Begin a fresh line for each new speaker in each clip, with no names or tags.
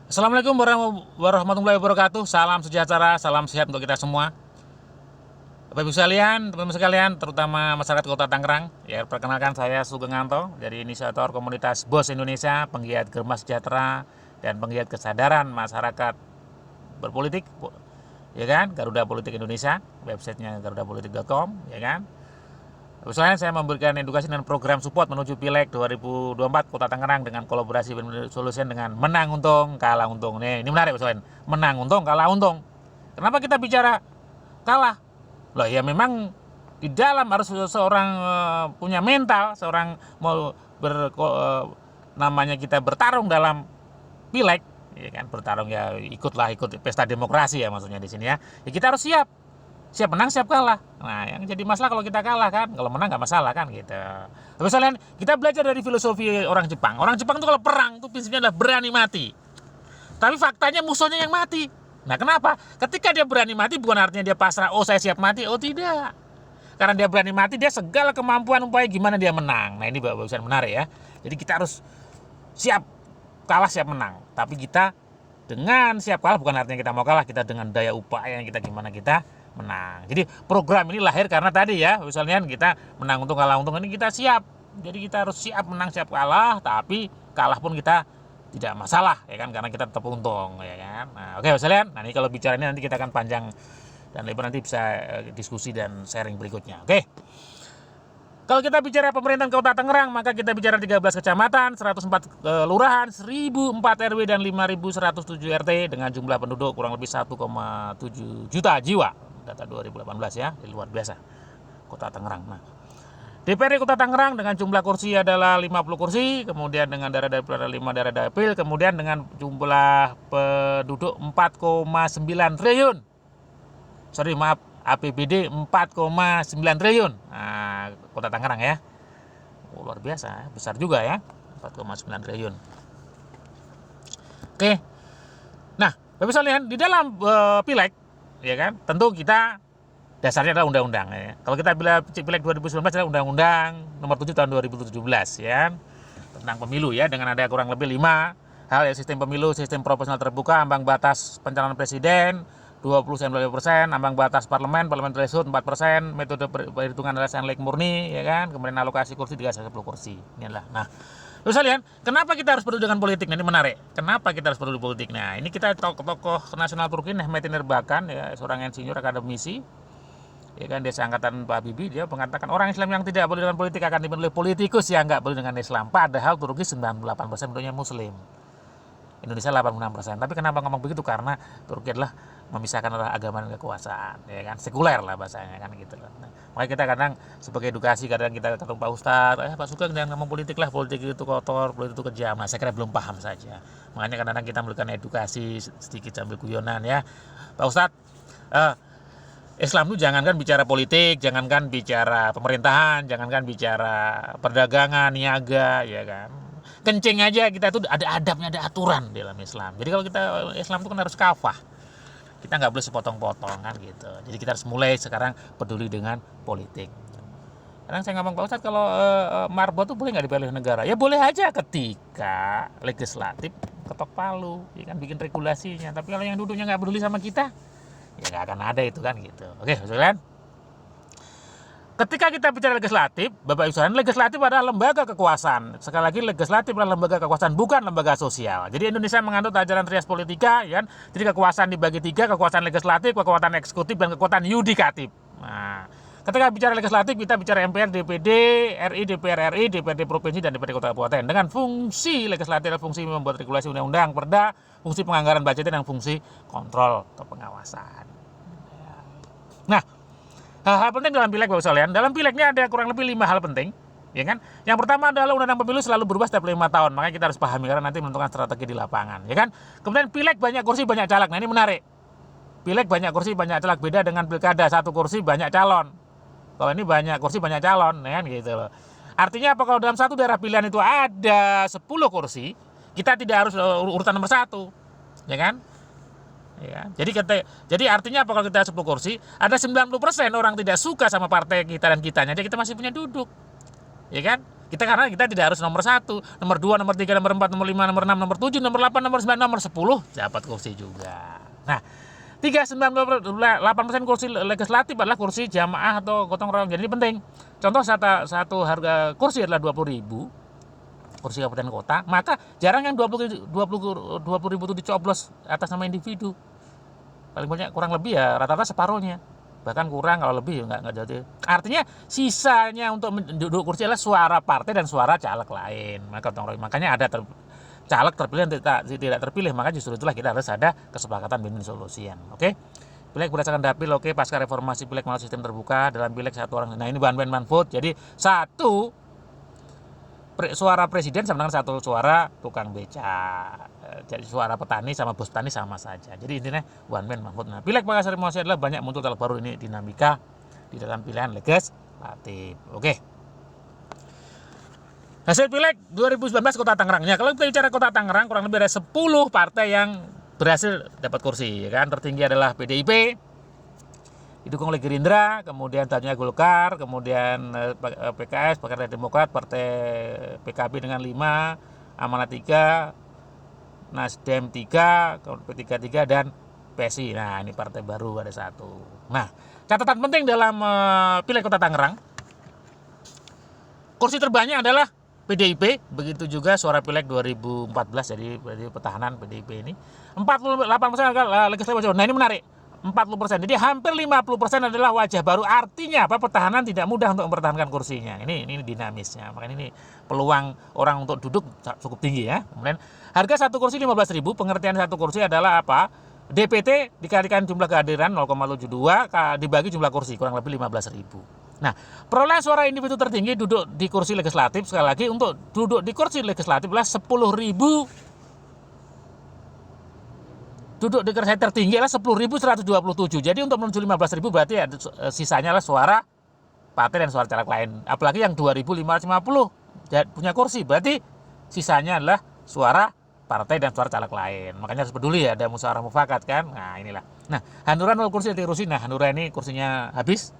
Assalamualaikum warahmatullahi wabarakatuh. Salam sejahtera, salam sehat untuk kita semua. Bapak Ibu sekalian, teman-teman sekalian, terutama masyarakat Kota Tangerang, ya perkenalkan saya Sugeng Anto dari inisiator komunitas BOS Indonesia, penggiat Germa Sejahtera dan penggiat kesadaran masyarakat berpolitik, ya kan? Garuda Politik Indonesia, websitenya garudapolitik.com, ya kan? Misalnya saya memberikan edukasi dan program support menuju Pileg 2024 Kota Tangerang dengan kolaborasi solution dengan menang untung, kalah untung. Ini menarik misalnya, menang untung, kalah untung. Kenapa kita bicara kalah? Loh ya memang di dalam harus seorang punya mental, seorang mau namanya kita bertarung dalam Pileg, ya kan, bertarung ya ikut pesta demokrasi ya maksudnya di sini ya. Ya kita harus siap menang siap kalah. Nah yang jadi masalah kalau kita kalah kan, kalau menang nggak masalah kan gitu. Tapi misalnya kita belajar dari filosofi orang Jepang tuh kalau perang tuh prinsipnya adalah berani mati, tapi faktanya musuhnya yang mati. Nah kenapa? Ketika dia berani mati bukan artinya dia pasrah, oh saya siap mati, oh tidak, karena dia berani mati dia segala kemampuan upaya gimana dia menang. Nah ini bagusan menarik ya. Jadi kita harus siap kalah siap menang, tapi kita dengan siap kalah bukan artinya kita mau kalah, kita dengan daya upaya yang kita gimana kita menang. Jadi program ini lahir karena tadi ya, misalnya kita menang untung kalah untung, ini kita siap. Jadi kita harus siap menang siap kalah, tapi kalah pun kita tidak masalah ya kan, karena kita tetap untung ya kan. Nah, oke misalnya, nah ini kalau bicara ini nanti kita akan panjang dan lebar, nanti bisa diskusi dan sharing berikutnya. Oke. Kalau kita bicara pemerintahan Kota Tangerang, maka kita bicara 13 kecamatan, 104 kelurahan, 1004 RW dan 5107 RT dengan jumlah penduduk kurang lebih 1,7 juta jiwa. Data 2018 ya, luar biasa Kota Tangerang. Nah, DPRD Kota Tangerang dengan jumlah kursi adalah 50 kursi, kemudian dengan daerah dapil 5 daerah dapil, kemudian dengan jumlah penduduk 4,9 triliun. Sorry, maaf, APBD 4,9 triliun. Nah, Kota Tangerang ya. Oh, luar biasa, besar juga ya. 4,9 triliun. Oke. Nah, Bapak sekalian, di dalam Pileg ya kan, tentu kita dasarnya adalah undang-undang ya. Kalau kita Pileg 2019 adalah Undang-Undang Nomor 7 tahun 2017 ya. Tentang pemilu ya, dengan ada kurang lebih 5 hal ya: sistem pemilu, sistem proporsional terbuka, ambang batas pencalonan presiden 20,5%, ambang batas parlemen threshold 4%, metode perhitungan alasan like murni ya kan, kemudian alokasi kursi 10 kursi. Ini adalah. Nah, terus kalian, kenapa kita harus peduli dengan politik? Nah, ini menarik. Kenapa kita harus peduli politik? Nah, ini kita tokoh nasional Turki Mehmet Erbakan ya, seorang insinyur akademisi. Ya kan, desa angkatan Pak Habibie, dia mengatakan orang Islam yang tidak boleh dengan politik akan dipimpin oleh politikus yang nggak boleh dengan Islam. Padahal Turki 98% penduduknya Muslim. Indonesia 86%. Tapi kenapa ngomong begitu? Karena Turki adalah memisahkan adalah agama dan kekuasaan, ya kan, sekuler lah bahasanya kan gitu loh. Nah, makanya kita kadang sebagai edukasi kadang kita ketemu Pak Ustadz, Pak Sugeng jangan ngomong politik lah, politik itu kotor, politik itu kejam. Nah, saya kira belum paham saja. Makanya kadang-kadang kita memberikan edukasi sedikit sambil guyonan ya, Pak Ustadz, Islam itu jangankan bicara politik, jangankan bicara pemerintahan, jangankan bicara perdagangan, niaga, ya kan. Kencing aja kita tuh ada adabnya, ada aturan dalam Islam. Jadi kalau kita Islam itu kan harus kafah. Kita nggak boleh sepotong-potong kan gitu. Jadi kita harus mulai sekarang peduli dengan politik. Kadang saya ngomong, Pak Ustadz, kalau marbot tuh boleh nggak dipilih negara? Ya boleh aja ketika legislatif ketok palu, ya kan, bikin regulasinya. Tapi kalau yang duduknya nggak peduli sama kita, ya nggak akan ada itu kan gitu. Oke, kan? Ketika kita bicara legislatif, Bapak Ibu sekalian, legislatif adalah lembaga kekuasaan. Sekali lagi, legislatif adalah lembaga kekuasaan, bukan lembaga sosial. Jadi Indonesia menganut ajaran trias politika, ya kan? Jadi kekuasaan dibagi 3, kekuasaan legislatif, kekuasaan eksekutif, dan kekuasaan yudikatif. Nah, ketika bicara legislatif, kita bicara MPR, DPD, RI, DPR RI, DPRD provinsi, dan DPRD kota kabupaten. Dengan fungsi legislatif, fungsi membuat regulasi undang-undang, perda, fungsi penganggaran budgeting, dan fungsi kontrol atau pengawasan. Nah, hal-hal penting dalam pileg Bapak sekalian. Dalam pileg ini ada kurang lebih 5 hal penting, ya kan? Yang pertama adalah undang-undang pemilu selalu berubah setiap 5 tahun. Makanya kita harus pahami karena nanti menentukan strategi di lapangan, ya kan? Kemudian pileg banyak kursi banyak caleg. Nah, ini menarik. Pileg banyak kursi banyak caleg, beda dengan pilkada 1 kursi banyak calon. Kalau ini banyak kursi banyak calon, ya kan gitu loh. Artinya apa? Kalau dalam satu daerah pilihan itu ada 10 kursi, kita tidak harus urutan nomor 1, ya kan? Ya, jadi artinya apa, kalau kita 10 kursi, ada 90% orang tidak suka sama partai kita dan kitanya, jadi kita masih punya duduk. Ya kan? Karena kita tidak harus nomor 1, nomor 2, nomor 3, nomor 4, nomor 5, nomor 6, nomor 7, nomor 8, nomor 9, nomor 10 dapat kursi juga. Nah, 98% kursi legislatif adalah kursi jamaah atau gotong royong. Jadi ini penting. Contoh satu harga kursi adalah 20.000 kursi kabupaten kota, maka jarang yang 20.000 itu dicoblos atas nama individu. Paling banyak kurang lebih ya rata-rata separuhnya. Bahkan kurang, kalau lebih nggak jadi. Artinya sisanya untuk duduk kursi adalah suara partai dan suara caleg lain. Makanya ada caleg terpilih dan tidak terpilih, maka justru itulah kita harus ada kesepakatan win-win solution. Oke. Pileg berdasarkan dapil, oke. Pasca reformasi pileg melalui sistem terbuka, dalam pileg satu orang. Nah ini one man one vote. Jadi satu suara presiden sama dengan satu suara tukang beca. Jadi suara petani sama bos petani sama saja. Jadi intinya one man one vote. Nah, pileg pasca reformasi adalah banyak muncul baru ini dinamika di dalam pilihan legislatif. Oke. Hasil pileg 2019 Kota Tangerangnya. Kalau kita bicara Kota Tangerang, kurang lebih ada 10 partai yang berhasil dapat kursi, ya kan? Tertinggi adalah PDIP, didukung oleh Gerindra, kemudian selanjutnya Golkar, kemudian PKS, Partai Demokrat, Partai PKB dengan 5, Amanat 3, Nasdem 3, P3 3, dan PSI. Nah, ini partai baru ada 1. Nah, catatan penting dalam pileg Kota Tangerang, kursi terbanyak adalah PDIP, begitu juga suara pileg 2014, jadi pertahanan PDIP ini 48% adalah legislatif. Nah ini menarik, 40%. Jadi hampir 50% adalah wajah baru. Artinya apa? Pertahanan tidak mudah untuk mempertahankan kursinya. Ini dinamisnya. Makanya ini peluang orang untuk duduk cukup tinggi ya. Kemudian harga satu kursi 15.000. Pengertian satu kursi adalah apa? DPT dikalikan jumlah kehadiran 0,72 dibagi jumlah kursi kurang lebih 15.000. Nah, perolehan suara individu tertinggi duduk di kursi legislatif, sekali lagi untuk duduk di kursi legislatif adalah 10.000. Duduk di kursi tertinggi adalah 10.127. Jadi untuk menuju 15.000 berarti sisanya adalah suara partai dan suara caleg lain. Apalagi yang 2.550 punya kursi, berarti sisanya adalah suara partai dan suara caleg lain. Makanya harus peduli ya, ada musyawarah mufakat kan. Nah, inilah. Nah, Hanura 0 kursi dari kursi. Nah, Hanura ini kursinya habis.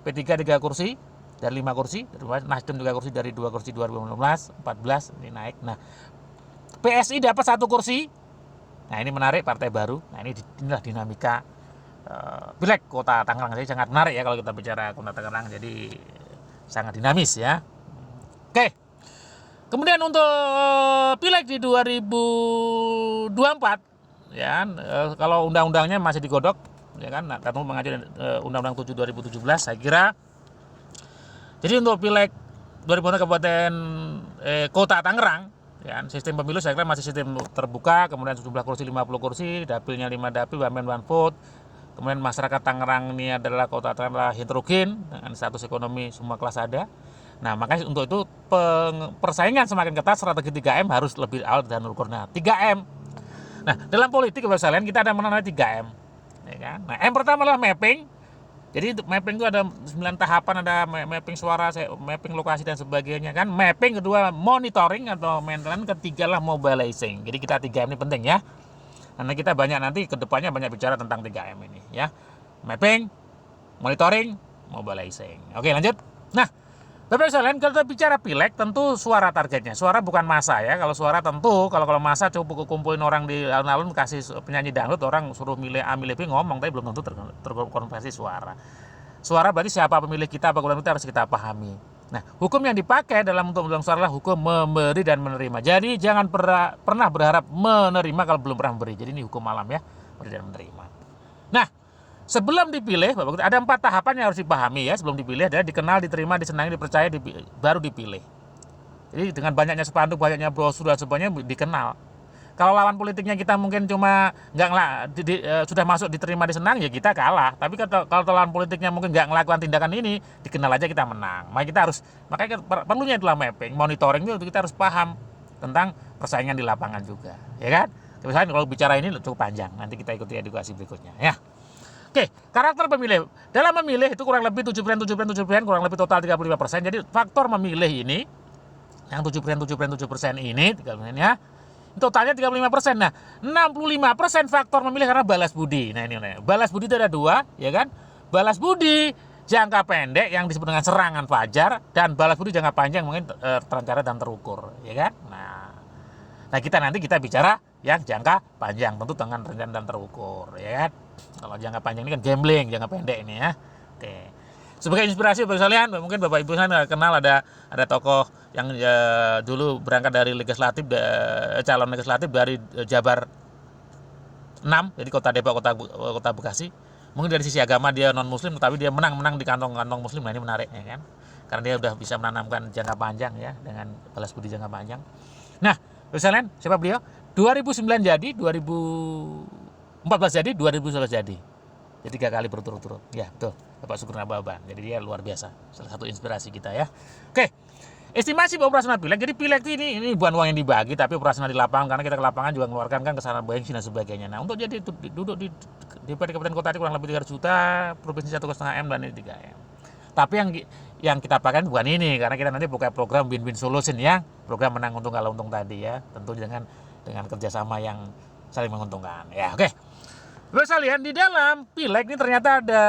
P3 3 kursi dari 5 kursi, Nasdem 3 kursi dari 2 kursi 2015, 14 ini naik. Nah, PSI dapat 1 kursi. Nah, ini menarik, partai baru. Nah, inilah dinamika pileg Kota Tangerang. Jadi sangat menarik ya kalau kita bicara Kota Tangerang. Jadi sangat dinamis ya. Oke. Kemudian untuk pileg di 2024 ya, kalau undang-undangnya masih digodok ya kan, Kpu mengacu Undang-Undang 7 2017, saya kira. Jadi untuk pileg 2024 Kabupaten Kota Tangerang ya, sistem pemilu saya kira masih sistem terbuka, kemudian jumlah kursi 50 kursi, dapilnya 5 dapil, one man one vote. Kemudian masyarakat Tangerang ini adalah Kota Tangerang heterogen dengan status ekonomi semua kelas ada. Nah, makanya untuk itu persaingan semakin ketat, strategi 3M harus lebih awal dan ukur. Nah, 3M. Nah, dalam politik Bapak sekalian kita ada mengenai 3M. Ya kan? Nah, M pertama adalah mapping. Jadi untuk mapping itu ada 9 tahapan, ada mapping suara, mapping lokasi dan sebagainya kan. Mapping, kedua monitoring atau maintenance, ketiga lah mobilizing. Jadi kita 3M ini penting ya. Karena kita nanti kedepannya banyak bicara tentang 3M ini ya. Mapping, monitoring, mobilizing. Oke, lanjut. Nah, Bapak sekalian, kalau kita bicara pileg tentu suara targetnya. Suara bukan massa ya. Kalau suara tentu kalau massa cukup kumpulin orang di alun-alun, kasih penyanyi dangdut, orang suruh milih A milih B ngomong, tapi belum tentu terkonversi suara. Suara berarti siapa pemilih kita, apa kita harus kita pahami. Nah, hukum yang dipakai dalam untuk bilang suara adalah hukum memberi dan menerima. Jadi jangan pernah berharap menerima kalau belum pernah memberi. Jadi ini hukum alam ya, memberi dan menerima. Nah, sebelum dipilih, ada 4 tahapan yang harus dipahami ya. Sebelum dipilih adalah dikenal, diterima, disenangi, dipercaya, baru dipilih. Jadi dengan banyaknya spanduk, banyaknya brosur dan sebagainya dikenal. Kalau lawan politiknya kita mungkin cuma sudah masuk diterima, disenang, ya kita kalah. Tapi kalau lawan politiknya mungkin nggak melakukan tindakan ini, dikenal aja kita menang. Makanya perlunya itulah mapping, monitoring itu kita harus paham tentang persaingan di lapangan juga, ya kan? Misalnya kalau bicara ini cukup panjang, nanti kita ikuti edukasi berikutnya, ya. Oke, karakter pemilih. Dalam memilih itu kurang lebih 7%, kurang lebih total 35%. Jadi faktor memilih ini, yang 7% ini, 35% ya, totalnya 35%. Nah, 65% faktor memilih karena balas budi. Nah ini, balas budi itu ada 2, ya kan? Balas budi jangka pendek yang disebut dengan serangan fajar, dan balas budi jangka panjang mungkin terencana dan terukur, ya kan? Nah kita bicara yang jangka panjang, tentu dengan rencana dan terukur, ya kan? Kalau jangka panjang ini kan gambling, jangka pendek ini ya. Oke. Sebagai inspirasi bagi kalian, mungkin Bapak Ibu saya kenal ada tokoh yang dulu berangkat dari legislatif, calon legislatif dari Jabar 6, jadi kota Depok, kota Bekasi. Mungkin dari sisi agama dia non muslim, tapi dia menang di kantong muslim. Nah ini menarik ya kan, karena dia udah bisa menanamkan jangka panjang ya, dengan balas budi jangka panjang. Nah misalnya siapa beliau, 2009 jadi, 2014 jadi, 2011 jadi 3 kali berturut-turut ya, betul, Bapak Sugeng Nababan. Jadi dia luar biasa, salah satu inspirasi kita ya. Oke, estimasi operasional pileg. Jadi pileg ini bukan uang yang dibagi, tapi operasional di lapangan, karena kita ke lapangan juga mengeluarkan kan kesalahan bensin dan sebagainya. Nah untuk jadi duduk di DPRD Kabupaten Kota kurang lebih 300 juta, provinsi 1,5 M dan ini 3 M. Tapi yang kita pakai bukan ini, karena kita nanti buka program win-win solution ya, program menang untung kalah untung tadi ya, tentu dengan kerjasama yang saling menguntungkan ya. Oke. Bapak sekalian, di dalam pileg ini ternyata ada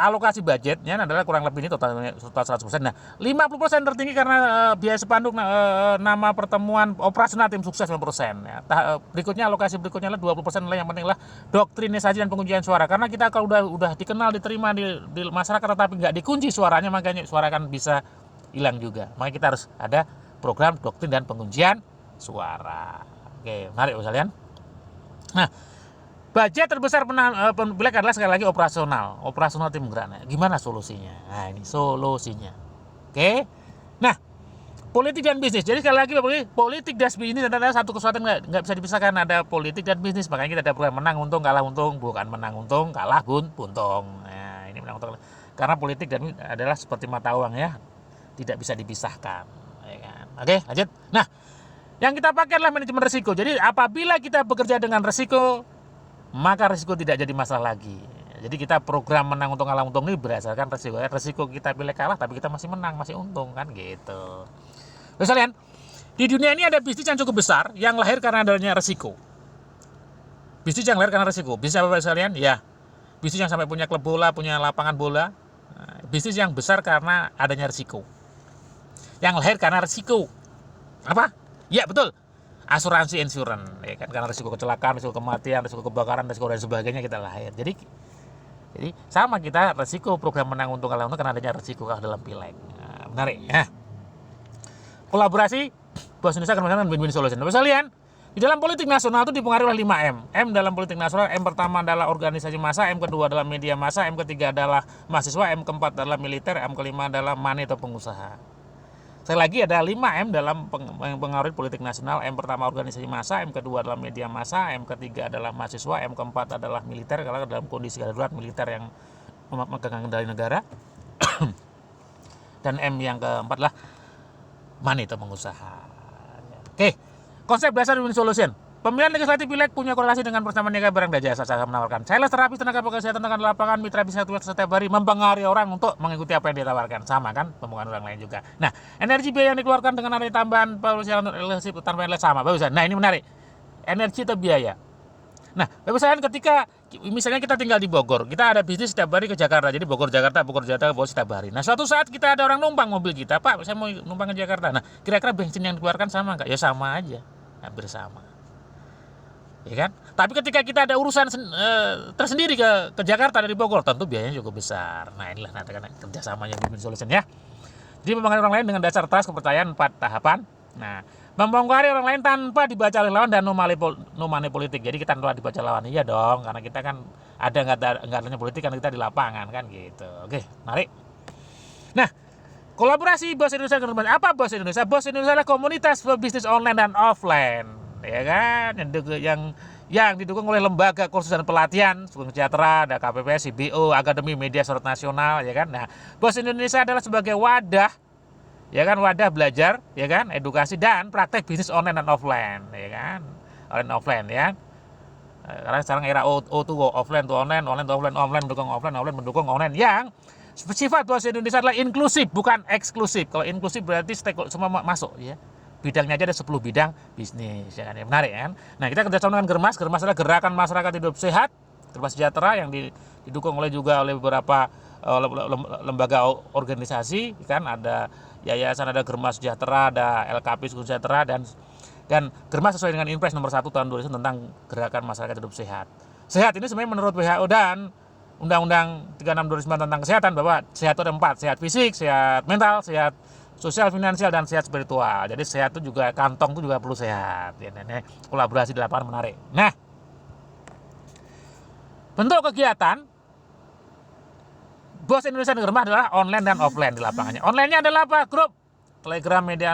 alokasi budgetnya adalah kurang lebih ini total 100%. Nah, 50% tertinggi karena biaya spanduk nama pertemuan operasional tim sukses 50%. Ya. Berikutnya alokasi berikutnya adalah 20% nilai yang penting adalah doktrinisasi dan penguncian suara. Karena kita kalau udah dikenal, diterima di masyarakat tetapi nggak dikunci suaranya, makanya suara kan bisa hilang juga. Makanya kita harus ada program doktrin dan penguncian suara. Oke, menarik Bapak sekalian. Nah, budget terbesar pileg adalah sekali lagi operasional tim gerak. Nah, gimana solusinya? Nah ini solusinya. Oke. Nah, politik dan bisnis. Jadi sekali lagi politik dan bisnis adalah satu kesatuan nggak bisa dipisahkan. Ada politik dan bisnis. Makanya kita ada program menang untung kalah untung, bukan menang untung kalah buntung. Nah ini menang untung. Karena politik dan bisnis adalah seperti mata uang ya, tidak bisa dipisahkan. Ya kan? Oke, lanjut. Nah, yang kita pakai adalah manajemen risiko. Jadi apabila kita bekerja dengan risiko, maka risiko tidak jadi masalah lagi. Jadi kita program menang untung kalah untung ini berdasarkan risiko. Risiko kita pilih kalah tapi kita masih menang, masih untung kan gitu. Terus kalian, di dunia ini ada bisnis yang cukup besar yang lahir karena adanya risiko. Bisnis yang lahir karena risiko. Bisnis apa kalian? Ya, bisnis yang sampai punya klub bola, punya lapangan bola. Nah, bisnis yang besar karena adanya risiko. Yang lahir karena risiko. Apa? Ya betul. Asuransi insurance ya kan, karena risiko kecelakaan, risiko kematian, risiko kebakaran, risiko dan sebagainya kita lahir. Jadi sama kita risiko program menang untung kalah untung karena adanya risiko dalam pileg. Nah, menarik ya. Kolaborasi Bos Indonesia akan win-win solution. Bapak sekalian, di dalam politik nasional itu dipengaruhi oleh 5 M. M dalam politik nasional, M pertama adalah organisasi massa, M kedua adalah media massa, M ketiga adalah mahasiswa, M keempat adalah militer, M kelima adalah money atau pengusaha. Sekali lagi ada 5M dalam pengaruh politik nasional. M pertama organisasi massa, M kedua adalah media massa, M ketiga adalah mahasiswa, M keempat adalah militer karena dalam kondisi darurat militer yang memegang kendali negara. Dan M yang keempat adalah money atau pengusaha. Oke, konsep dasar win solution. Pemilihan legislatif pileg punya korelasi dengan persamaan niaga barang dan jasa. Saya menawarkan sales terapis, tenaga kesehatan dengan lapangan, mitra bisnis setiap hari mempengaruhi orang untuk mengikuti apa yang ditawarkan. Sama kan, mempengaruhi orang lain juga. Nah, energi biaya yang dikeluarkan dengan adanya tambahan polusi tanpa nilai sama. Bagus. Nah, ini menarik. Energi atau biaya. Nah, bagus sekalian, ketika misalnya kita tinggal di Bogor, kita ada bisnis setiap hari ke Jakarta. Jadi Bogor Jakarta setiap hari. Nah, suatu saat kita ada orang numpang mobil kita, Pak, saya mau numpang ke Jakarta. Nah, kira-kira bensin yang dikeluarkan sama nggak? Ya sama aja, hampir sama. Ya kan? Tapi ketika kita ada urusan tersendiri ke Jakarta dari Bogor, tentu biayanya cukup besar. Nah inilah kerjasamanya win-win solution ya. Jadi mempengaruhi orang lain dengan dasar trust, kepercayaan, 4 tahapan. Nah, mempengaruhi orang lain tanpa dibaca oleh lawan dan nomane politik. Jadi kita tanpa dibaca lawan, iya dong, karena kita kan ada nggak adanya politik kan kita di lapangan kan gitu. Oke, menarik. Nah, kolaborasi Bos Indonesia. Apa Bos Indonesia? Bos Indonesia adalah komunitas bisnis online dan offline. Ya kan, yang didukung oleh lembaga kursus dan pelatihan Sugeng Sejahtera, ada KPPS, CBO, Akademi Media Sorot Nasional, ya kan. Nah, Bos Indonesia adalah sebagai wadah, ya kan, wadah belajar, ya kan, edukasi dan praktek bisnis online dan offline, ya kan, online offline, ya. Karena sekarang era O2O, offline to online, online to offline, offline mendukung online, yang sifat Bos Indonesia adalah inklusif, bukan eksklusif. Kalau inklusif berarti semua masuk, ya. Bidangnya aja ada 10 bidang bisnis, ya kan, ya, menarik kan. Nah, kita kerjasama dengan Germas adalah Gerakan Masyarakat Hidup Sehat, Germas Sejahtera yang didukung oleh beberapa lembaga organisasi, kan ada yayasan, ada Germa Sejahtera, ada LKP Sejahtera, dan Germa sesuai dengan Impres nomor 1 tahun 2000 tentang gerakan masyarakat hidup sehat. Sehat ini sebenarnya menurut WHO dan Undang-Undang 36 2009 tentang kesehatan, bahwa sehat itu ada 4, sehat fisik, sehat mental, sehat sosial, finansial, dan sehat spiritual. Jadi sehat itu juga, kantong itu juga perlu sehat. Ya, ini kolaborasi di lapangan menarik. Nah, bentuk kegiatan BOS Indonesia Germa adalah online dan offline di lapangannya. Online-nya adalah apa? Grup Telegram, media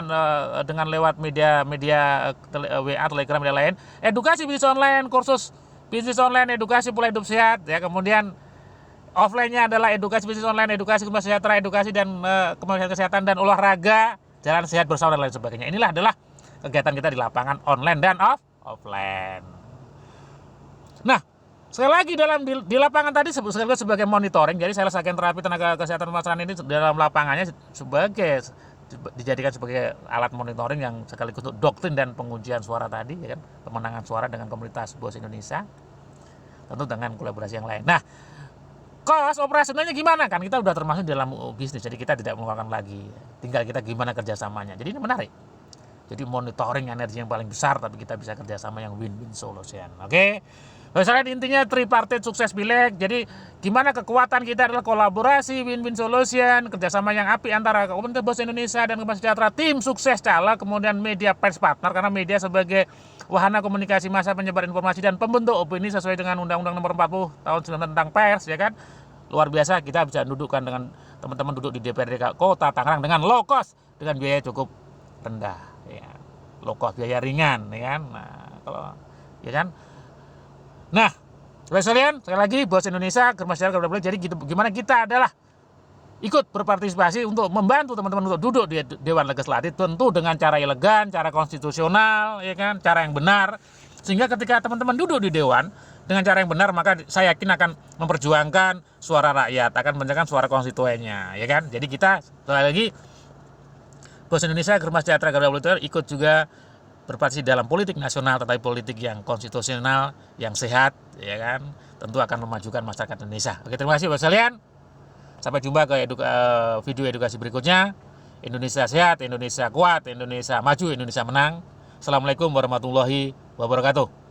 dengan lewat media WA, Telegram, media lain. Edukasi bisnis online, kursus bisnis online, edukasi pola hidup sehat. Ya, kemudian offline-nya adalah edukasi bisnis online, edukasi kesehatan, edukasi dan kesehatan dan olahraga, jalan sehat bersama dan lain sebagainya. Inilah adalah kegiatan kita di lapangan online dan offline. Nah, sekali lagi di lapangan tadi sebagai monitoring, jadi sales agen terapi tenaga kesehatan pemasaran ini dalam lapangannya dijadikan sebagai alat monitoring yang sekaligus untuk doktrin dan pengujian suara tadi, ya kan, pemenangan suara dengan komunitas BOS Indonesia, tentu dengan kolaborasi yang lain. Nah, cost operasionalnya gimana? Kan kita udah termasuk dalam bisnis, jadi kita tidak mengeluarkan lagi, tinggal kita gimana kerjasamanya. Jadi ini menarik. Jadi monitoring energi yang paling besar, tapi kita bisa kerjasama yang win-win solution. Oke? Misalnya intinya tripartite sukses pileg. Jadi gimana kekuatan kita adalah kolaborasi, win-win solution, kerjasama yang apik antara komunitas BOS Indonesia dan Germa Sejahtera, tim sukses caleg, kemudian media pers partner, karena media sebagai wahana komunikasi massa, penyebar informasi dan pembentuk opini sesuai dengan Undang-Undang Nomor 40 Tahun 19 tentang pers, ya kan. Luar biasa, kita bisa dudukkan dengan teman-teman duduk di DPRD Kota Tangerang dengan low cost, dengan biaya cukup rendah, ya. Low cost, biaya ringan, ya kan. Nah, kalau ya kan. Nah, sekalian, sekali lagi BOS Indonesia, Germa Sejahtera, jadi gimana kita adalah ikut berpartisipasi untuk membantu teman-teman untuk duduk di Dewan Legislatif, tentu dengan cara elegan, cara konstitusional, ya kan, cara yang benar, sehingga ketika teman-teman duduk di Dewan dengan cara yang benar, maka saya yakin akan memperjuangkan suara rakyat, akan menjaga suara konstituennya, ya kan. Jadi kita sekali lagi BOS Indonesia, Germa Sejahtera, ikut juga berpartisipasi dalam politik nasional, tetapi politik yang konstitusional, yang sehat, ya kan, tentu akan memajukan masyarakat Indonesia. Oke, terima kasih Bapak sekalian. Sampai jumpa ke video edukasi berikutnya. Indonesia sehat, Indonesia kuat, Indonesia maju, Indonesia menang. Assalamualaikum warahmatullahi wabarakatuh.